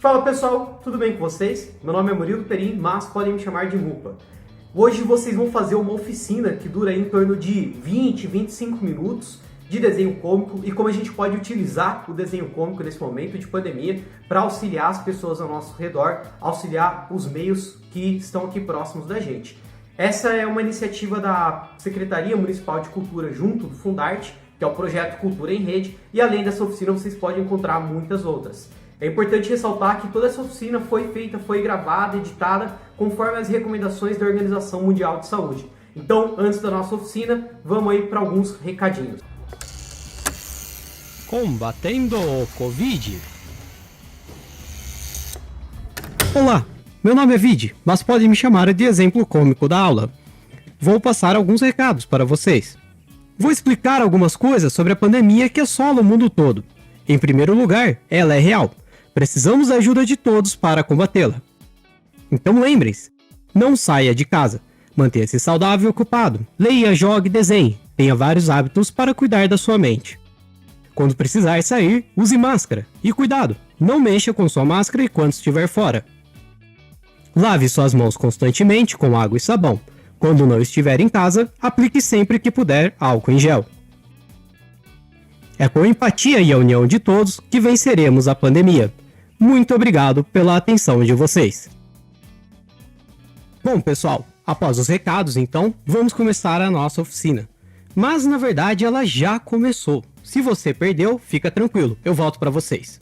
Fala pessoal, tudo bem com vocês? Meu nome é Murilo Perim, mas podem me chamar de Mupa. Hoje vocês vão fazer uma oficina que dura em torno de 20, 25 minutos de desenho cômico e como a gente pode utilizar o desenho cômico nesse momento de pandemia para auxiliar as pessoas ao nosso redor, auxiliar os meios que estão aqui próximos da gente. Essa é uma iniciativa da Secretaria Municipal de Cultura junto do Fundarte, que é o projeto Cultura em Rede, e além dessa oficina vocês podem encontrar muitas outras. É importante ressaltar que toda essa oficina foi gravada, editada, conforme as recomendações da Organização Mundial de Saúde. Então, antes da nossa oficina, vamos aí para alguns recadinhos. Combatendo o Covid. Olá, meu nome é Vidi, mas podem me chamar de exemplo cômico da aula. Vou passar alguns recados para vocês. Vou explicar algumas coisas sobre a pandemia que assola o mundo todo. Em primeiro lugar, ela é real. Precisamos da ajuda de todos para combatê-la. Então lembrem-se, não saia de casa. Mantenha-se saudável e ocupado. Leia, jogue, desenhe. Tenha vários hábitos para cuidar da sua mente. Quando precisar sair, use máscara. E cuidado, não mexa com sua máscara enquanto estiver fora. Lave suas mãos constantemente com água e sabão. Quando não estiver em casa, aplique sempre que puder álcool em gel. É com empatia e a união de todos que venceremos a pandemia. Muito obrigado pela atenção de vocês. Bom, pessoal, após os recados, então, vamos começar a nossa oficina. Mas, na verdade, ela já começou. Se você perdeu, fica tranquilo, eu volto para vocês.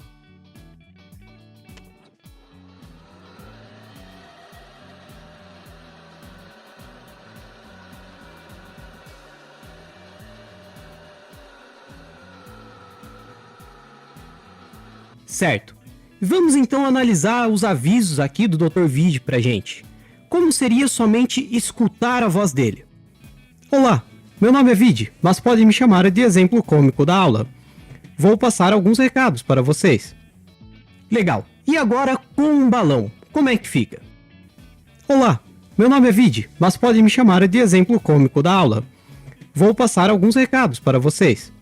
Certo. Vamos então analisar os avisos aqui do Dr. Vidi pra gente. Como seria somente escutar a voz dele? Olá, meu nome é Vidi, mas podem me chamar de exemplo cômico da aula. Vou passar alguns recados para vocês. Legal. E agora com um balão, como é que fica? Olá, meu nome é Vidi, mas podem me chamar de exemplo cômico da aula. Vou passar alguns recados para vocês.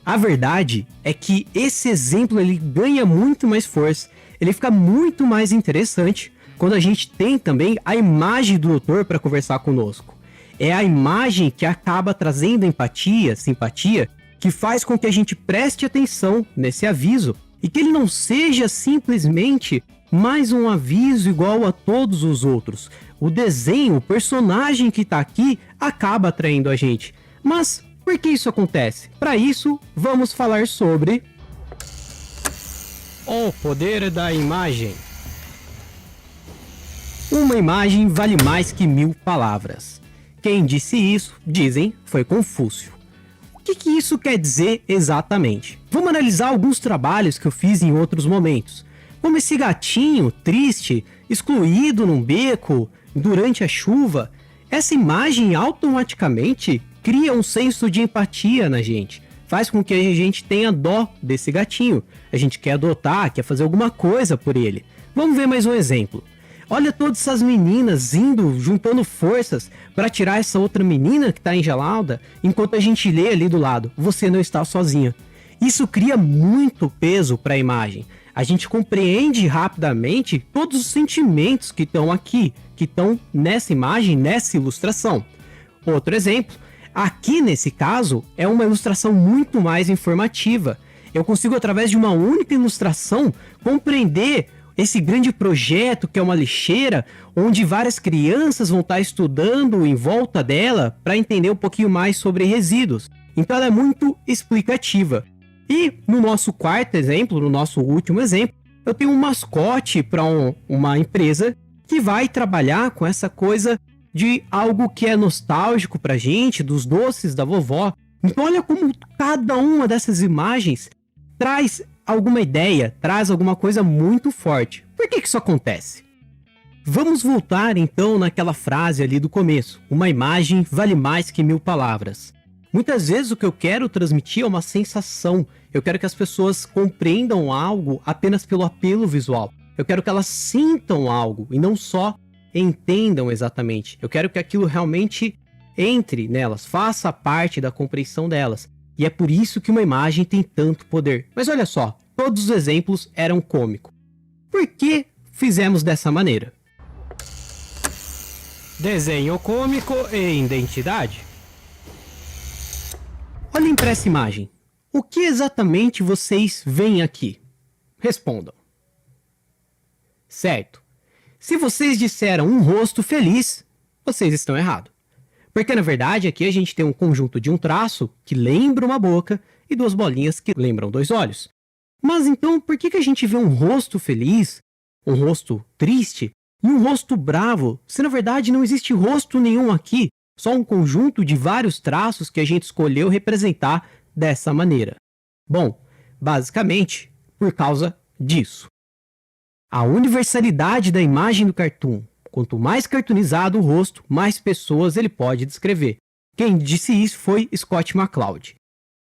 A verdade é que esse exemplo ele ganha muito mais força, ele fica muito mais interessante quando a gente tem também a imagem do doutor para conversar conosco. É a imagem que acaba trazendo empatia, simpatia, que faz com que a gente preste atenção nesse aviso e que ele não seja simplesmente mais um aviso igual a todos os outros. O desenho, o personagem que está aqui acaba atraindo a gente. Mas por que isso acontece? Para isso, vamos falar sobre o poder da imagem. Uma imagem vale mais que 1000 palavras. Quem disse isso, dizem, foi Confúcio. O que isso quer dizer exatamente? Vamos analisar alguns trabalhos que eu fiz em outros momentos. Como esse gatinho triste, excluído num beco, durante a chuva. Essa imagem automaticamente cria um senso de empatia na gente. Faz com que a gente tenha dó desse gatinho. A gente quer adotar, quer fazer alguma coisa por ele. Vamos ver mais um exemplo. Olha todas essas meninas indo, juntando forças para tirar essa outra menina que está engelada, enquanto a gente lê ali do lado, você não está sozinha. Isso cria muito peso para a imagem. A gente compreende rapidamente todos os sentimentos que estão aqui, que estão nessa imagem, nessa ilustração. Outro exemplo. Aqui, nesse caso, é uma ilustração muito mais informativa. Eu consigo, através de uma única ilustração, compreender esse grande projeto que é uma lixeira, onde várias crianças vão estar estudando em volta dela para entender um pouquinho mais sobre resíduos. Então ela é muito explicativa. E no nosso quarto exemplo, no nosso último exemplo, eu tenho um mascote para uma empresa que vai trabalhar com essa coisa de algo que é nostálgico pra gente, dos doces da vovó. Então olha como cada uma dessas imagens traz alguma ideia, traz alguma coisa muito forte. Por que isso acontece? Vamos voltar então naquela frase ali do começo. Uma imagem vale mais que 1000 palavras. Muitas vezes o que eu quero transmitir é uma sensação. Eu quero que as pessoas compreendam algo apenas pelo apelo visual. Eu quero que elas sintam algo e não só entendam exatamente. Eu quero que aquilo realmente entre nelas, faça parte da compreensão delas. E é por isso que uma imagem tem tanto poder. Mas olha só, todos os exemplos eram cômicos. Por que fizemos dessa maneira? Desenho cômico e identidade. Olhem para essa imagem. O que exatamente vocês veem aqui? Respondam. Certo. Se vocês disseram um rosto feliz, vocês estão errados. Porque na verdade aqui a gente tem um conjunto de um traço que lembra uma boca e duas bolinhas que lembram dois olhos. Mas então por que a gente vê um rosto feliz, um rosto triste e um rosto bravo, se na verdade não existe rosto nenhum aqui, só um conjunto de vários traços que a gente escolheu representar dessa maneira? Bom, basicamente por causa disso. A universalidade da imagem do cartoon. Quanto mais cartoonizado o rosto, mais pessoas ele pode descrever. Quem disse isso foi Scott McCloud.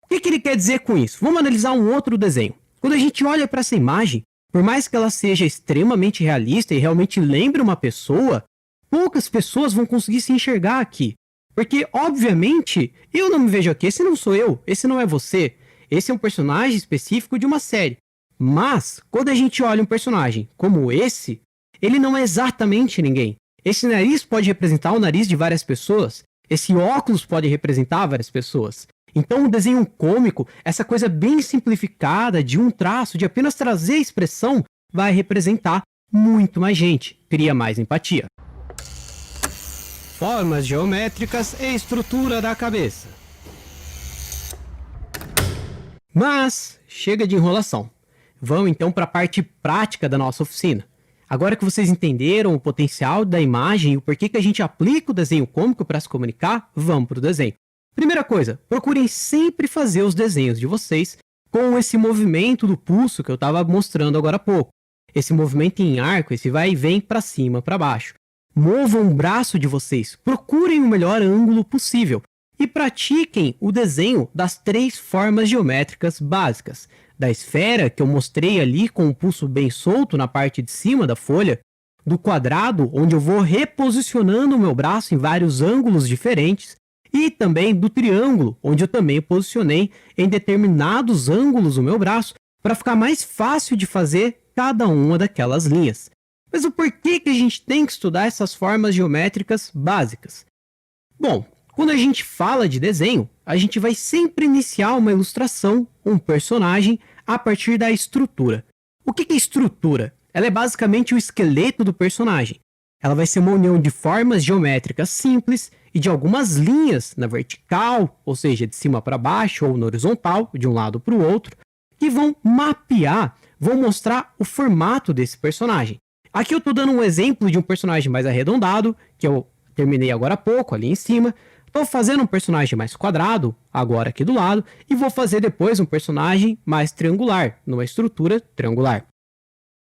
O que ele quer dizer com isso? Vamos analisar um outro desenho. Quando a gente olha para essa imagem, por mais que ela seja extremamente realista e realmente lembre uma pessoa, poucas pessoas vão conseguir se enxergar aqui. Porque, obviamente, eu não me vejo aqui. Esse não sou eu, esse não é você. Esse é um personagem específico de uma série. Mas, quando a gente olha um personagem como esse, ele não é exatamente ninguém. Esse nariz pode representar o nariz de várias pessoas. Esse óculos pode representar várias pessoas. Então, o desenho cômico, essa coisa bem simplificada de um traço, de apenas trazer expressão, vai representar muito mais gente, cria mais empatia. Formas geométricas e estrutura da cabeça. Mas, chega de enrolação. Vamos então para a parte prática da nossa oficina. Agora que vocês entenderam o potencial da imagem e o porquê que a gente aplica o desenho cômico para se comunicar, vamos para o desenho. Primeira coisa, procurem sempre fazer os desenhos de vocês com esse movimento do pulso que eu estava mostrando agora há pouco. Esse movimento em arco, esse vai e vem para cima, para baixo. Movam o braço de vocês, procurem o melhor ângulo possível e pratiquem o desenho das 3 formas geométricas básicas. Da esfera, que eu mostrei ali com o pulso bem solto na parte de cima da folha, do quadrado, onde eu vou reposicionando o meu braço em vários ângulos diferentes, e também do triângulo, onde eu também posicionei em determinados ângulos o meu braço para ficar mais fácil de fazer cada uma daquelas linhas. Mas o porquê que a gente tem que estudar essas formas geométricas básicas? Bom, quando a gente fala de desenho, a gente vai sempre iniciar uma ilustração, um personagem, a partir da estrutura. O que é estrutura? Ela é basicamente o esqueleto do personagem. Ela vai ser uma união de formas geométricas simples e de algumas linhas na vertical, ou seja, de cima para baixo ou na horizontal, de um lado para o outro, que vão mapear, vão mostrar o formato desse personagem. Aqui eu estou dando um exemplo de um personagem mais arredondado, que eu terminei agora há pouco, ali em cima. Estou fazendo um personagem mais quadrado, agora aqui do lado, e vou fazer depois um personagem mais triangular, numa estrutura triangular.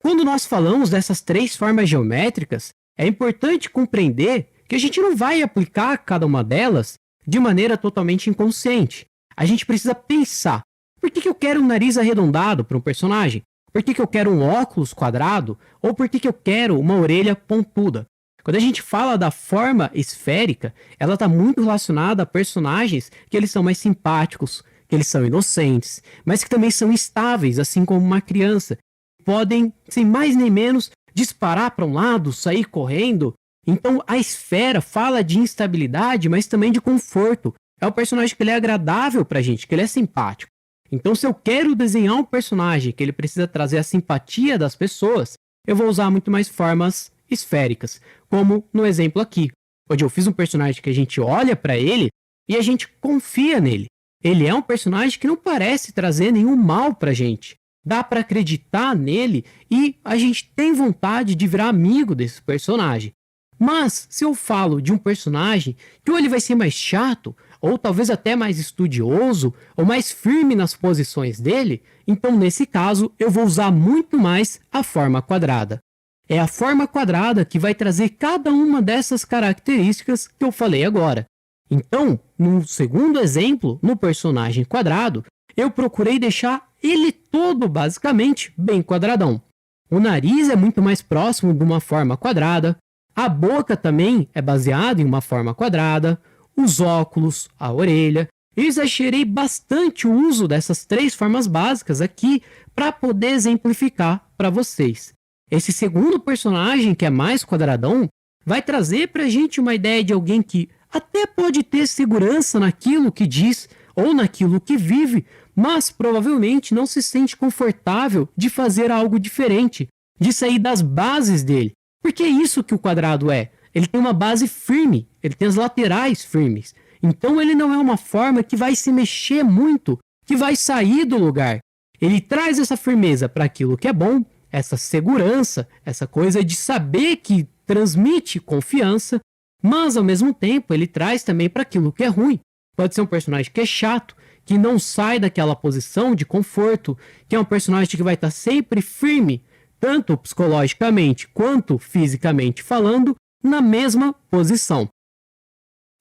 Quando nós falamos dessas 3 formas geométricas, é importante compreender que a gente não vai aplicar cada uma delas de maneira totalmente inconsciente. A gente precisa pensar, por que eu quero um nariz arredondado para um personagem? Por que eu quero um óculos quadrado? Ou por que eu quero uma orelha pontuda? Quando a gente fala da forma esférica, ela está muito relacionada a personagens que eles são mais simpáticos, que eles são inocentes, mas que também são estáveis, assim como uma criança. Podem, sem mais nem menos, disparar para um lado, sair correndo. Então a esfera fala de instabilidade, mas também de conforto. É um personagem que ele é agradável para a gente, que ele é simpático. Então se eu quero desenhar um personagem que ele precisa trazer a simpatia das pessoas, eu vou usar muito mais formas esféricas, como no exemplo aqui, onde eu fiz um personagem que a gente olha para ele e a gente confia nele. Ele é um personagem que não parece trazer nenhum mal pra gente. Dá para acreditar nele e a gente tem vontade de virar amigo desse personagem. Mas se eu falo de um personagem que ou ele vai ser mais chato, ou talvez até mais estudioso, ou mais firme nas posições dele, então nesse caso eu vou usar muito mais a forma quadrada. É a forma quadrada que vai trazer cada uma dessas características que eu falei agora. Então, no segundo exemplo, no personagem quadrado, eu procurei deixar ele todo basicamente bem quadradão. O nariz é muito mais próximo de uma forma quadrada, a boca também é baseada em uma forma quadrada, os óculos, a orelha. Eu exagerei bastante o uso dessas 3 formas básicas aqui para poder exemplificar para vocês. Esse segundo personagem, que é mais quadradão, vai trazer pra gente uma ideia de alguém que até pode ter segurança naquilo que diz ou naquilo que vive, mas provavelmente não se sente confortável de fazer algo diferente, de sair das bases dele. Porque é isso que o quadrado é. Ele tem uma base firme, ele tem as laterais firmes. Então ele não é uma forma que vai se mexer muito, que vai sair do lugar. Ele traz essa firmeza para aquilo que é bom, essa segurança, essa coisa de saber que transmite confiança, mas ao mesmo tempo ele traz também para aquilo que é ruim. Pode ser um personagem que é chato, que não sai daquela posição de conforto, que é um personagem que vai estar sempre firme, tanto psicologicamente quanto fisicamente falando, na mesma posição.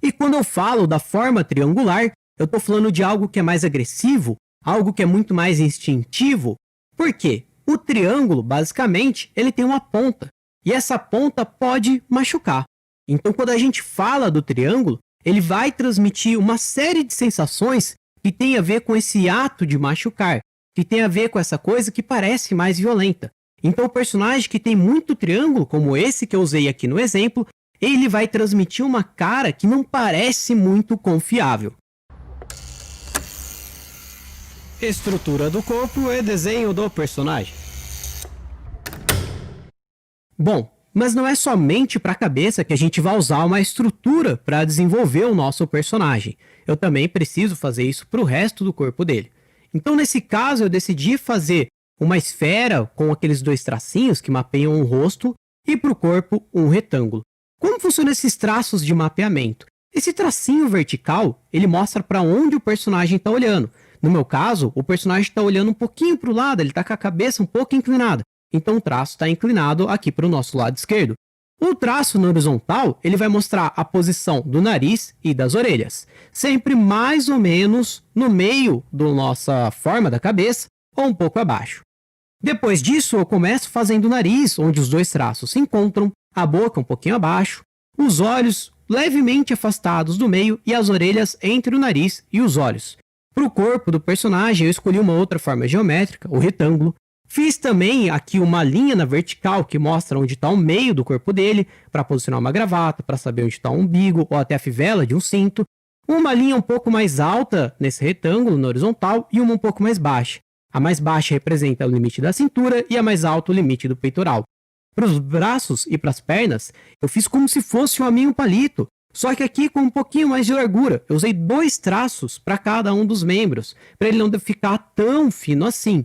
E quando eu falo da forma triangular, eu estou falando de algo que é mais agressivo, algo que é muito mais instintivo. Por quê? O triângulo, basicamente, ele tem uma ponta, e essa ponta pode machucar. Então, quando a gente fala do triângulo, ele vai transmitir uma série de sensações que tem a ver com esse ato de machucar, que tem a ver com essa coisa que parece mais violenta. Então, o personagem que tem muito triângulo, como esse que eu usei aqui no exemplo, ele vai transmitir uma cara que não parece muito confiável. Estrutura do corpo e desenho do personagem. Bom, mas não é somente para a cabeça que a gente vai usar uma estrutura para desenvolver o nosso personagem. Eu também preciso fazer isso para o resto do corpo dele. Então, nesse caso, eu decidi fazer uma esfera com aqueles dois tracinhos que mapeiam o rosto e para o corpo um retângulo. Como funcionam esses traços de mapeamento? Esse tracinho vertical, ele mostra para onde o personagem está olhando. No meu caso, o personagem está olhando um pouquinho para o lado, ele está com a cabeça um pouco inclinada. Então o traço está inclinado aqui para o nosso lado esquerdo. O traço no horizontal, ele vai mostrar a posição do nariz e das orelhas, sempre mais ou menos no meio da nossa forma da cabeça ou um pouco abaixo. Depois disso, eu começo fazendo o nariz, onde os dois traços se encontram, a boca um pouquinho abaixo, os olhos levemente afastados do meio e as orelhas entre o nariz e os olhos. Para o corpo do personagem, eu escolhi uma outra forma geométrica, o retângulo. Fiz também aqui uma linha na vertical que mostra onde está o meio do corpo dele, para posicionar uma gravata, para saber onde está o umbigo ou até a fivela de um cinto. Uma linha um pouco mais alta nesse retângulo, na horizontal, e uma um pouco mais baixa. A mais baixa representa o limite da cintura e a mais alta o limite do peitoral. Para os braços e para as pernas, eu fiz como se fosse um aminho palito, só que aqui com um pouquinho mais de largura. Eu usei 2 traços para cada um dos membros, para ele não ficar tão fino assim.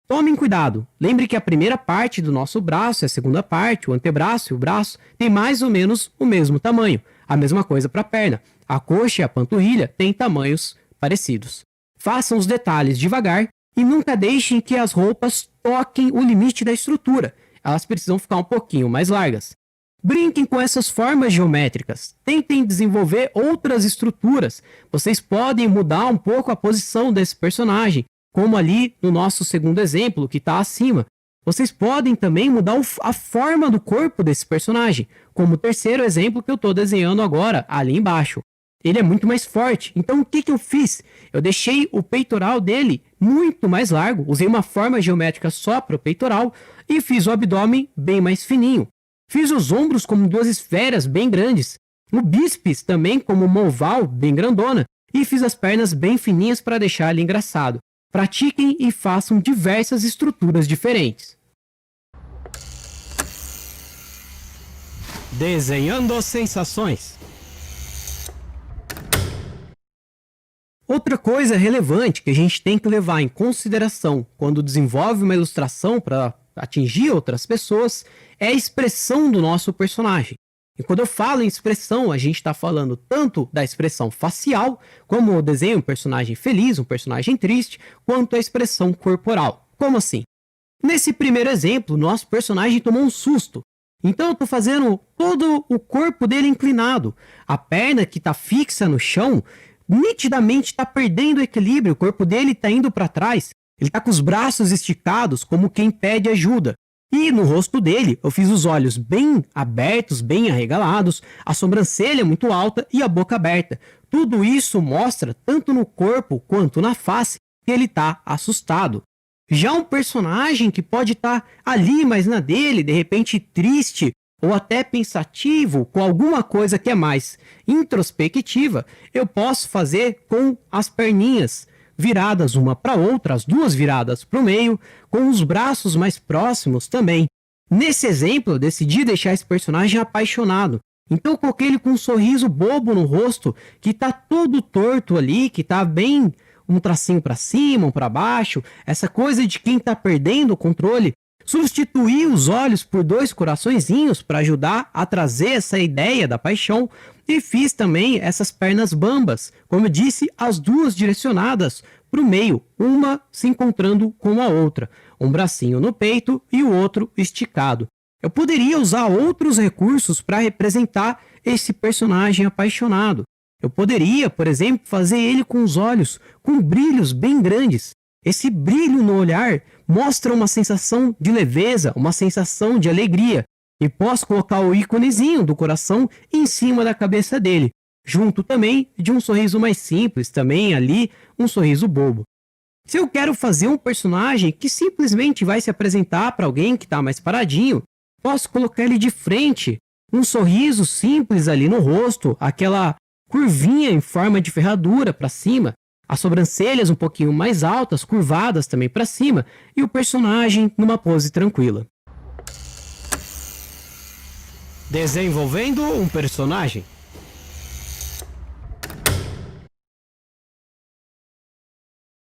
Tomem cuidado, lembre que a primeira parte do nosso braço e a segunda parte, o antebraço e o braço, tem mais ou menos o mesmo tamanho. A mesma coisa para a perna. A coxa e a panturrilha têm tamanhos parecidos. Façam os detalhes devagar e nunca deixem que as roupas toquem o limite da estrutura. Elas precisam ficar um pouquinho mais largas. Brinquem com essas formas geométricas. Tentem desenvolver outras estruturas. Vocês podem mudar um pouco a posição desse personagem, como ali no nosso segundo exemplo, que está acima. Vocês podem também mudar a forma do corpo desse personagem, como o terceiro exemplo que eu estou desenhando agora, ali embaixo. Ele é muito mais forte. Então, o que eu fiz? Eu deixei o peitoral dele muito mais largo, usei uma forma geométrica só para o peitoral e fiz o abdômen bem mais fininho. Fiz os ombros como 2 esferas bem grandes, o bíceps também como uma oval bem grandona e fiz as pernas bem fininhas para deixar ele engraçado. Pratiquem e façam diversas estruturas diferentes. Desenhando sensações. Outra coisa relevante que a gente tem que levar em consideração quando desenvolve uma ilustração para atingir outras pessoas é a expressão do nosso personagem. E quando eu falo em expressão, a gente está falando tanto da expressão facial, como eu desenho um personagem feliz, um personagem triste, quanto a expressão corporal. Como assim? Nesse primeiro exemplo, nosso personagem tomou um susto. Então eu estou fazendo todo o corpo dele inclinado. A perna que está fixa no chão nitidamente está perdendo o equilíbrio, o corpo dele está indo para trás. Ele está com os braços esticados, como quem pede ajuda. E no rosto dele, eu fiz os olhos bem abertos, bem arregalados, a sobrancelha muito alta e a boca aberta. Tudo isso mostra, tanto no corpo quanto na face, que ele está assustado. Já um personagem que pode estar ali, mas na dele, de repente triste ou até pensativo, com alguma coisa que é mais introspectiva, eu posso fazer com as perninhas viradas uma para outra, as duas viradas para o meio, com os braços mais próximos também. Nesse exemplo, eu decidi deixar esse personagem apaixonado. Então eu coloquei ele com um sorriso bobo no rosto, que tá todo torto ali, que tá bem um tracinho para cima, um para baixo, essa coisa de quem tá perdendo o controle. Substituí os olhos por dois coraçõezinhos para ajudar a trazer essa ideia da paixão e fiz também essas pernas bambas, como eu disse, as duas direcionadas para o meio, uma se encontrando com a outra, um bracinho no peito e o outro esticado. Eu poderia usar outros recursos para representar esse personagem apaixonado. Eu poderia, por exemplo, fazer ele com os olhos com brilhos bem grandes. Esse brilho no olhar mostra uma sensação de leveza, uma sensação de alegria. E posso colocar o íconezinho do coração em cima da cabeça dele, junto também de um sorriso mais simples, também ali um sorriso bobo. Se eu quero fazer um personagem que simplesmente vai se apresentar para alguém que está mais paradinho, posso colocar ele de frente, um sorriso simples ali no rosto, aquela curvinha em forma de ferradura para cima, as sobrancelhas um pouquinho mais altas, curvadas também para cima, e o personagem numa pose tranquila. Desenvolvendo um personagem.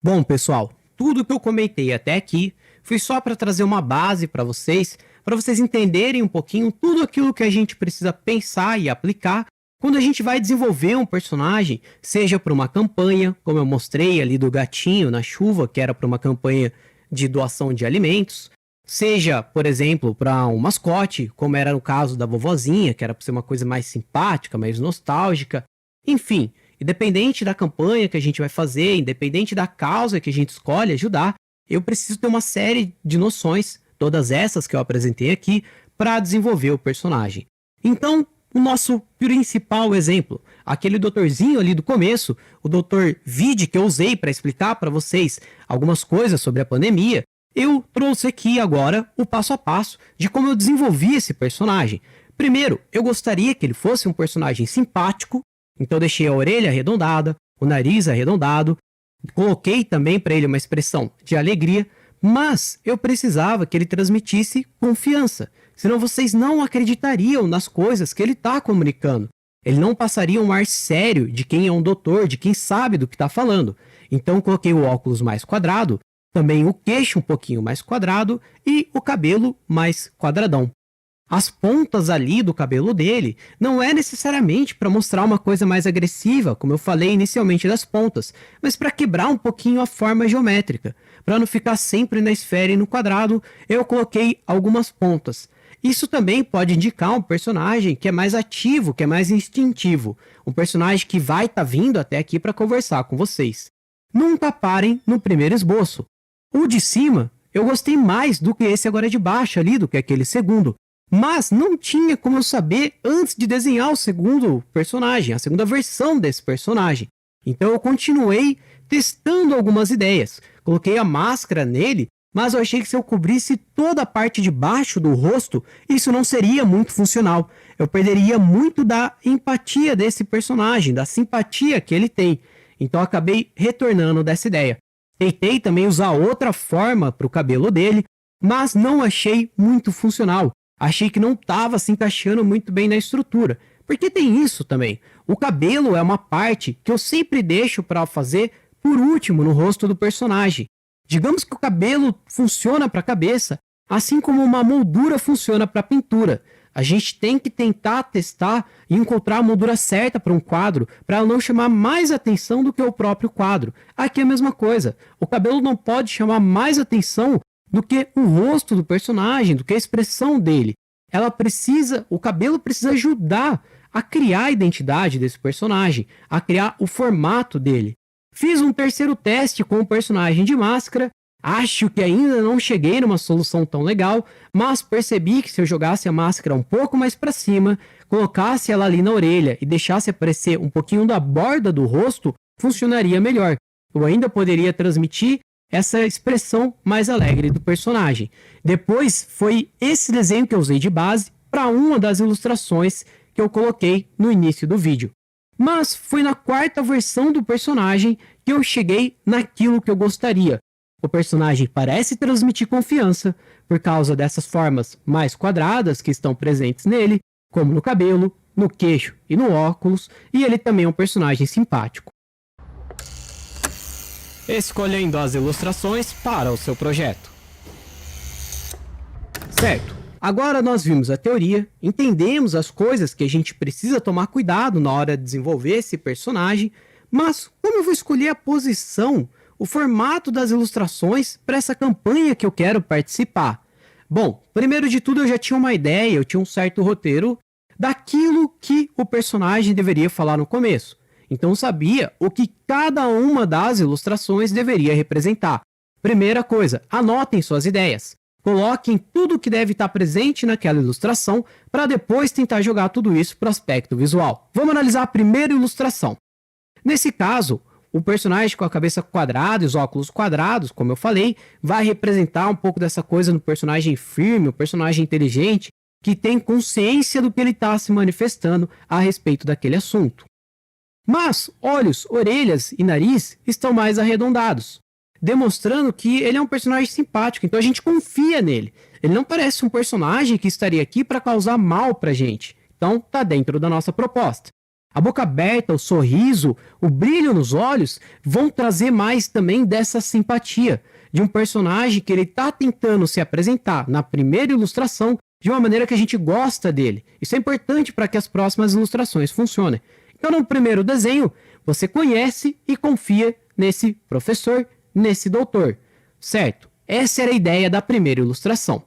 Bom, pessoal, tudo que eu comentei até aqui foi só para trazer uma base para vocês entenderem um pouquinho tudo aquilo que a gente precisa pensar e aplicar quando a gente vai desenvolver um personagem, seja para uma campanha, como eu mostrei ali do gatinho na chuva, que era para uma campanha de doação de alimentos, seja, por exemplo, para um mascote, como era no caso da vovozinha, que era para ser uma coisa mais simpática, mais nostálgica. Enfim, independente da campanha que a gente vai fazer, independente da causa que a gente escolhe ajudar, eu preciso ter uma série de noções, todas essas que eu apresentei aqui, para desenvolver o personagem. Então, o nosso principal exemplo, aquele doutorzinho ali do começo, o Dr. Vide que eu usei para explicar para vocês algumas coisas sobre a pandemia, eu trouxe aqui agora o passo a passo de como eu desenvolvi esse personagem. Primeiro, eu gostaria que ele fosse um personagem simpático, então eu deixei a orelha arredondada, o nariz arredondado, coloquei também para ele uma expressão de alegria, mas eu precisava que ele transmitisse confiança, senão vocês não acreditariam nas coisas que ele está comunicando. Ele não passaria um ar sério de quem é um doutor, de quem sabe do que está falando. Então coloquei o óculos mais quadrado, também o queixo um pouquinho mais quadrado e o cabelo mais quadradão. As pontas ali do cabelo dele não é necessariamente para mostrar uma coisa mais agressiva, como eu falei inicialmente das pontas, mas para quebrar um pouquinho a forma geométrica. Para não ficar sempre na esfera e no quadrado, eu coloquei algumas pontas. Isso também pode indicar um personagem que é mais ativo, que é mais instintivo. Um personagem que vai estar vindo até aqui para conversar com vocês. Nunca parem no primeiro esboço. O de cima, eu gostei mais do que esse agora de baixo ali, do que aquele segundo. Mas não tinha como eu saber antes de desenhar o segundo personagem, a segunda versão desse personagem. Então eu continuei testando algumas ideias. Coloquei a máscara nele, mas eu achei que se eu cobrisse toda a parte de baixo do rosto, isso não seria muito funcional. Eu perderia muito da empatia desse personagem, da simpatia que ele tem. Então eu acabei retornando dessa ideia. Tentei também usar outra forma para o cabelo dele, mas não achei muito funcional. Achei que não estava se encaixando muito bem na estrutura. Porque tem isso também. O cabelo é uma parte que eu sempre deixo para fazer por último no rosto do personagem. Digamos que o cabelo funciona para a cabeça, assim como uma moldura funciona para a pintura. A gente tem que tentar testar e encontrar a moldura certa para um quadro, para ela não chamar mais atenção do que o próprio quadro. Aqui é a mesma coisa. O cabelo não pode chamar mais atenção do que o rosto do personagem, do que a expressão dele. O cabelo precisa ajudar a criar a identidade desse personagem, a criar o formato dele. Fiz um terceiro teste com o personagem de máscara. Acho que ainda não cheguei numa solução tão legal, mas percebi que se eu jogasse a máscara um pouco mais para cima, colocasse ela ali na orelha e deixasse aparecer um pouquinho da borda do rosto, funcionaria melhor. Eu ainda poderia transmitir essa expressão mais alegre do personagem. Depois foi esse desenho que eu usei de base para uma das ilustrações que eu coloquei no início do vídeo. Mas foi na quarta versão do personagem que eu cheguei naquilo que eu gostaria. O personagem parece transmitir confiança por causa dessas formas mais quadradas que estão presentes nele, como no cabelo, no queixo e no óculos, e ele também é um personagem simpático. Escolhendo as ilustrações para o seu projeto. Certo, agora nós vimos a teoria, entendemos as coisas que a gente precisa tomar cuidado na hora de desenvolver esse personagem, mas como eu vou escolher a posição, o formato das ilustrações para essa campanha que eu quero participar? Bom, primeiro de tudo eu já tinha uma ideia, eu tinha um certo roteiro daquilo que o personagem deveria falar no começo. Então eu sabia o que cada uma das ilustrações deveria representar. Primeira coisa, anotem suas ideias. Coloquem tudo que deve estar presente naquela ilustração para depois tentar jogar tudo isso para o aspecto visual. Vamos analisar a primeira ilustração. Nesse caso, o personagem com a cabeça quadrada e os óculos quadrados, como eu falei, vai representar um pouco dessa coisa no personagem firme, o personagem inteligente, que tem consciência do que ele está se manifestando a respeito daquele assunto. Mas olhos, orelhas e nariz estão mais arredondados, demonstrando que ele é um personagem simpático, então a gente confia nele. Ele não parece um personagem que estaria aqui para causar mal pra gente, então tá dentro da nossa proposta. A boca aberta, o sorriso, o brilho nos olhos vão trazer mais também dessa simpatia, de um personagem que ele tá tentando se apresentar na primeira ilustração de uma maneira que a gente gosta dele. Isso é importante para que as próximas ilustrações funcionem. Então, no primeiro desenho, você conhece e confia nesse professor, nesse doutor, certo? Essa era a ideia da primeira ilustração.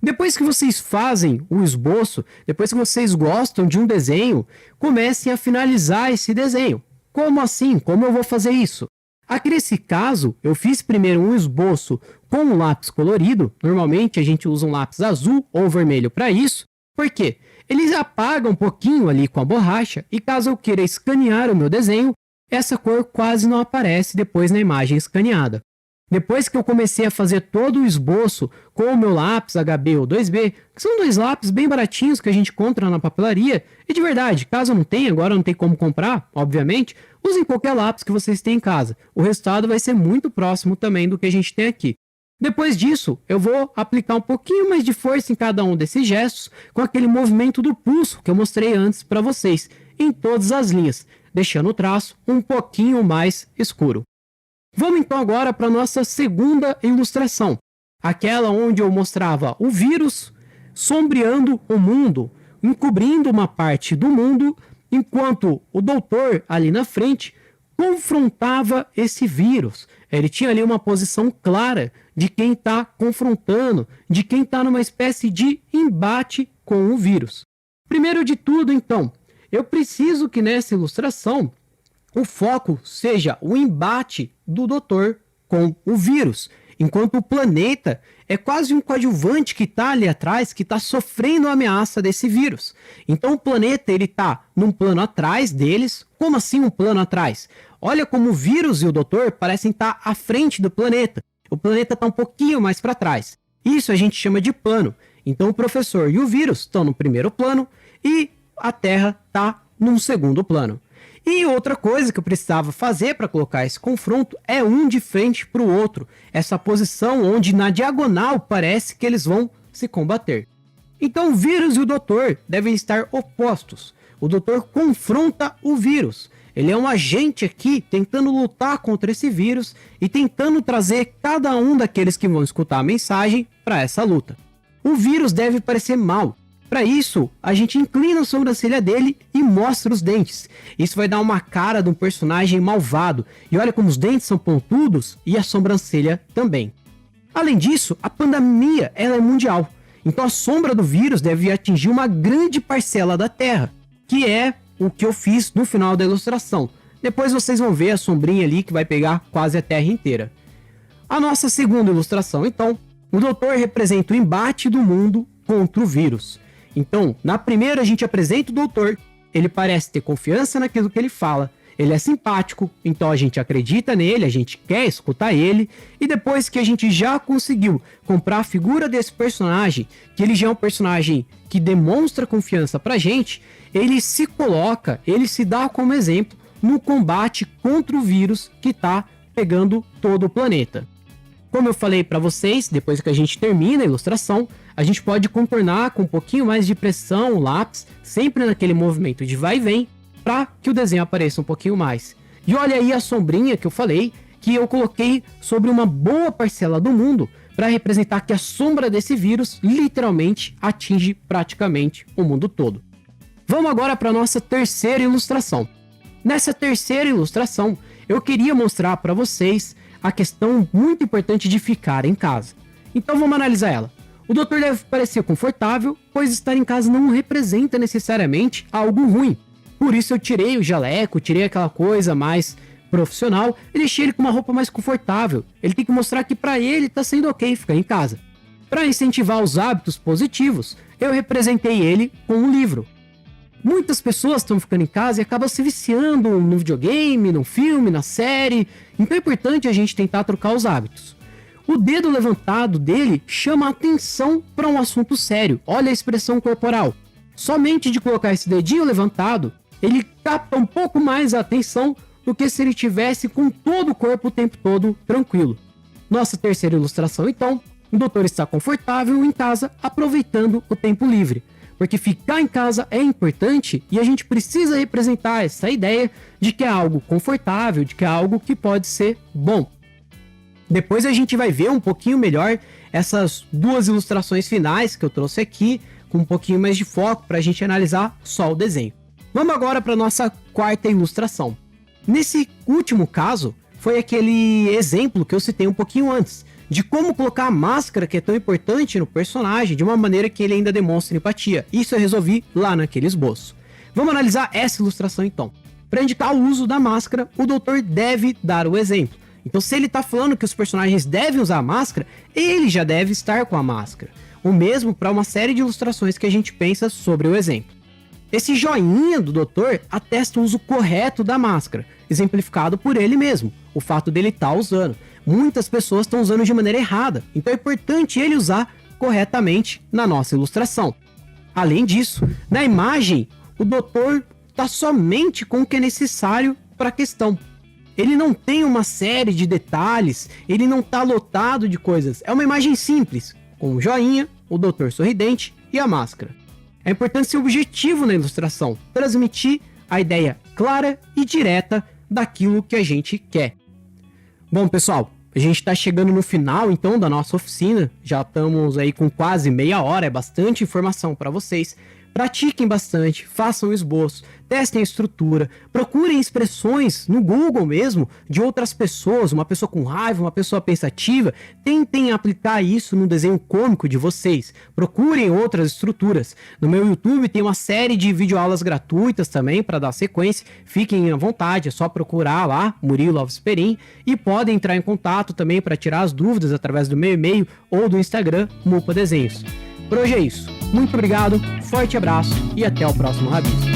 Depois que vocês fazem o esboço, depois que vocês gostam de um desenho, comecem a finalizar esse desenho. Como assim? Como eu vou fazer isso? Aqui nesse caso, eu fiz primeiro um esboço com um lápis colorido. Normalmente a gente usa um lápis azul ou vermelho para isso. Por quê? Ele apaga um pouquinho ali com a borracha e caso eu queira escanear o meu desenho, essa cor quase não aparece depois na imagem escaneada. Depois que eu comecei a fazer todo o esboço com o meu lápis HB ou 2B, que são dois lápis bem baratinhos que a gente encontra na papelaria, e de verdade, caso não tenha, agora não tem como comprar, obviamente, usem qualquer lápis que vocês têm em casa. O resultado vai ser muito próximo também do que a gente tem aqui. Depois disso, eu vou aplicar um pouquinho mais de força em cada um desses gestos com aquele movimento do pulso que eu mostrei antes para vocês, em todas as linhas, deixando o traço um pouquinho mais escuro. Vamos então agora para a nossa segunda ilustração, aquela onde eu mostrava o vírus sombreando o mundo, encobrindo uma parte do mundo, enquanto o doutor ali na frente confrontava esse vírus. Ele tinha ali uma posição clara de quem está confrontando, de quem está numa espécie de embate com o vírus. Primeiro de tudo, então, eu preciso que nessa ilustração o foco seja o embate do doutor com o vírus, enquanto o planeta é quase um coadjuvante que está ali atrás, que está sofrendo a ameaça desse vírus. Então o planeta está num plano atrás deles. Como assim um plano atrás? Olha como o vírus e o doutor parecem estar à frente do planeta. O planeta está um pouquinho mais para trás. Isso a gente chama de plano. Então o professor e o vírus estão no primeiro plano e a Terra está num segundo plano. E outra coisa que eu precisava fazer para colocar esse confronto é um de frente para o outro. Essa posição onde na diagonal parece que eles vão se combater. Então o vírus e o doutor devem estar opostos. O doutor confronta o vírus. Ele é um agente aqui tentando lutar contra esse vírus e tentando trazer cada um daqueles que vão escutar a mensagem para essa luta. O vírus deve parecer mal. Para isso, a gente inclina a sobrancelha dele e mostra os dentes. Isso vai dar uma cara de um personagem malvado. E olha como os dentes são pontudos e a sobrancelha também. Além disso, a pandemia ela é mundial. Então a sombra do vírus deve atingir uma grande parcela da Terra, que é o que eu fiz no final da ilustração. Depois vocês vão ver a sombrinha ali que vai pegar quase a Terra inteira. A nossa segunda ilustração, então, o doutor representa o embate do mundo contra o vírus. Então, na primeira a gente apresenta o doutor, ele parece ter confiança naquilo que ele fala, ele é simpático, então a gente acredita nele, a gente quer escutar ele, e depois que a gente já conseguiu comprar a figura desse personagem, que ele já é um personagem que demonstra confiança pra gente, ele se coloca, ele se dá como exemplo no combate contra o vírus que tá pegando todo o planeta. Como eu falei para vocês, depois que a gente termina a ilustração, a gente pode contornar com um pouquinho mais de pressão o lápis, sempre naquele movimento de vai e vem, para que o desenho apareça um pouquinho mais. E olha aí a sombrinha que eu falei, que eu coloquei sobre uma boa parcela do mundo, para representar que a sombra desse vírus literalmente atinge praticamente o mundo todo. Vamos agora para a nossa terceira ilustração. Nessa terceira ilustração, eu queria mostrar para vocês a questão muito importante de ficar em casa. Então vamos analisar ela. O doutor deve parecer confortável, pois estar em casa não representa necessariamente algo ruim. Por isso eu tirei o jaleco, tirei aquela coisa mais profissional e deixei ele com uma roupa mais confortável. Ele tem que mostrar que para ele tá sendo ok ficar em casa. Para incentivar os hábitos positivos, eu representei ele com um livro. Muitas pessoas estão ficando em casa e acabam se viciando no videogame, no filme, na série. Então é importante a gente tentar trocar os hábitos. O dedo levantado dele chama a atenção para um assunto sério. Olha a expressão corporal. Somente de colocar esse dedinho levantado, ele capta um pouco mais a atenção do que se ele tivesse com todo o corpo o tempo todo tranquilo. Nossa terceira ilustração, então, o doutor está confortável em casa, aproveitando o tempo livre. Porque ficar em casa é importante e a gente precisa representar essa ideia de que é algo confortável, de que é algo que pode ser bom. Depois a gente vai ver um pouquinho melhor essas duas ilustrações finais que eu trouxe aqui, com um pouquinho mais de foco para a gente analisar só o desenho. Vamos agora para a nossa quarta ilustração. Nesse último caso, foi aquele exemplo que eu citei um pouquinho antes, de como colocar a máscara que é tão importante no personagem de uma maneira que ele ainda demonstre empatia. Isso eu resolvi lá naquele esboço. Vamos analisar essa ilustração então. Para indicar o uso da máscara, o doutor deve dar o exemplo. Então se ele está falando que os personagens devem usar a máscara, ele já deve estar com a máscara. O mesmo para uma série de ilustrações que a gente pensa sobre o exemplo. Esse joinha do doutor atesta o uso correto da máscara, exemplificado por ele mesmo, o fato dele estar usando. Muitas pessoas estão usando de maneira errada, então é importante ele usar corretamente na nossa ilustração. Além disso, na imagem, o doutor está somente com o que é necessário para a questão. Ele não tem uma série de detalhes, ele não está lotado de coisas. É uma imagem simples, com o joinha, o doutor sorridente e a máscara. É importante ser objetivo na ilustração, transmitir a ideia clara e direta daquilo que a gente quer. Bom, pessoal, a gente está chegando no final, então, da nossa oficina. Já estamos aí com quase meia hora, é bastante informação para vocês. Pratiquem bastante, façam o esboço, testem a estrutura, procurem expressões no Google mesmo, de outras pessoas, uma pessoa com raiva, uma pessoa pensativa. Tentem aplicar isso no desenho cômico de vocês. Procurem outras estruturas. No meu YouTube tem uma série de videoaulas gratuitas também para dar sequência. Fiquem à vontade, é só procurar lá, Murilo Alves Perim, e podem entrar em contato também para tirar as dúvidas através do meu e-mail ou do Instagram, Mupa Desenhos. Por hoje é isso. Muito obrigado, forte abraço e até o próximo Rabisco.